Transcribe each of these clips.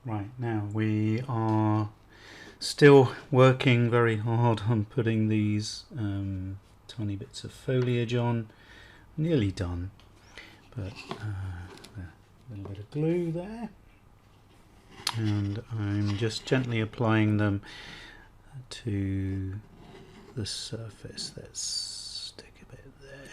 Right, now we are still working very hard on putting these tiny bits of foliage on. Nearly done, but a little bit of glue there, and I'm just gently applying them to the surface. Let's stick a bit there.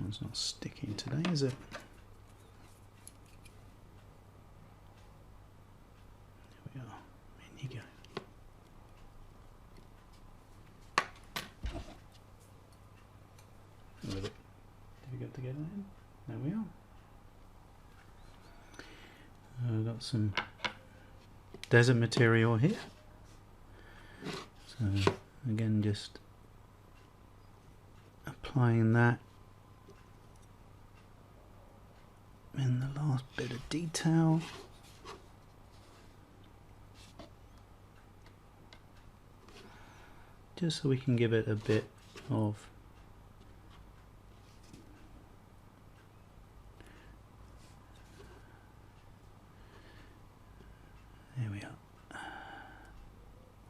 It's not sticking today, is it? There we are. In you go. A little bit difficult to get in. There we are. I've got some desert material here. So again, just applying that in the last bit of detail. Just so we can give it a bit of there we are.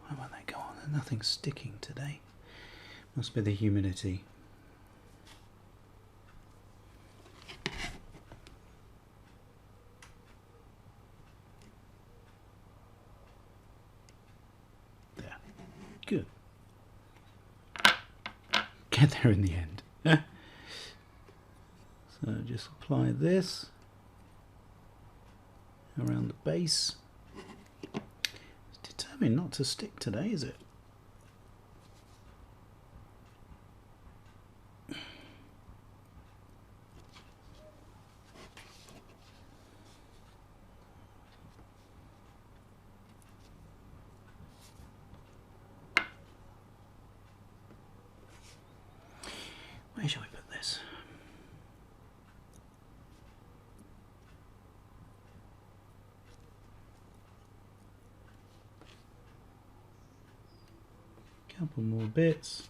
Why won't they go on? There's nothing sticking today. Must be the humidity. Good. Get there in the end. So just apply this around the base. It's determined not to stick today, is it? Where shall we put this? Couple more bits.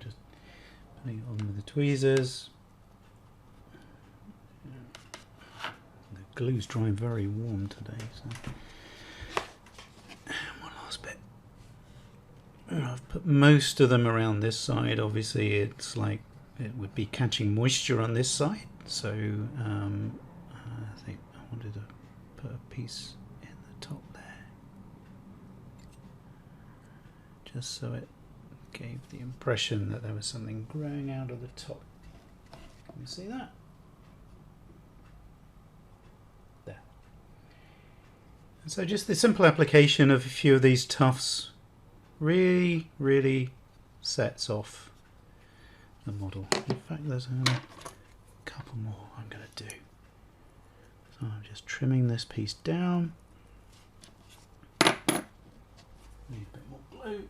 Just putting it on with the tweezers. The glue's drying very warm today, so one last bit. I've put most of them around this side. Obviously it's like it would be catching moisture on this side, so I think I wanted to put a piece in the top there, just so it gave the impression that there was something growing out of the top. Can you see that? There. And so just the simple application of a few of these tufts really sets off the model. In fact, there's a couple more I'm going to do. So I'm just trimming this piece down. Need a bit more glue.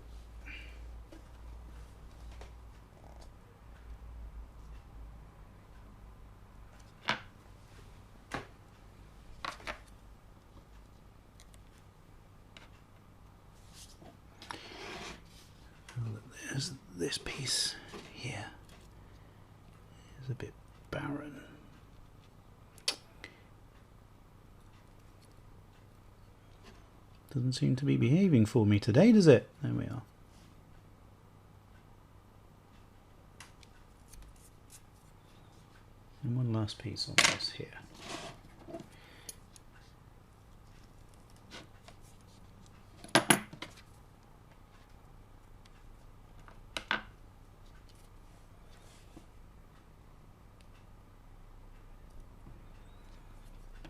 There's this piece here. It's a bit barren. Doesn't seem to be behaving for me today, does it? There we are. And one last piece on this here.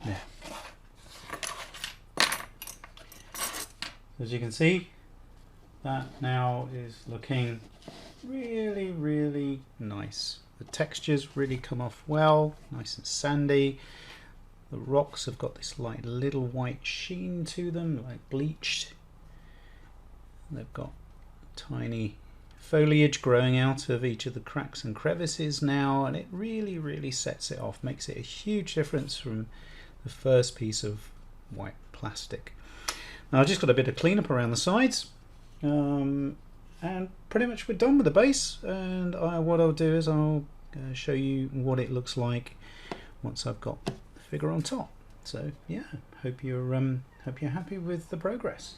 There. As you can see, that now is looking really nice. The textures really come off well, nice and sandy. The rocks have got this like little white sheen to them, like bleached. They've got tiny foliage growing out of each of the cracks and crevices now, and it really sets it off, makes it a huge difference from the first piece of white plastic. Now I've just got a bit of cleanup around the sides, and pretty much we're done with the base, and what I'll do is I'll show you what it looks like once I've got the figure on top. So yeah, hope you're happy with the progress.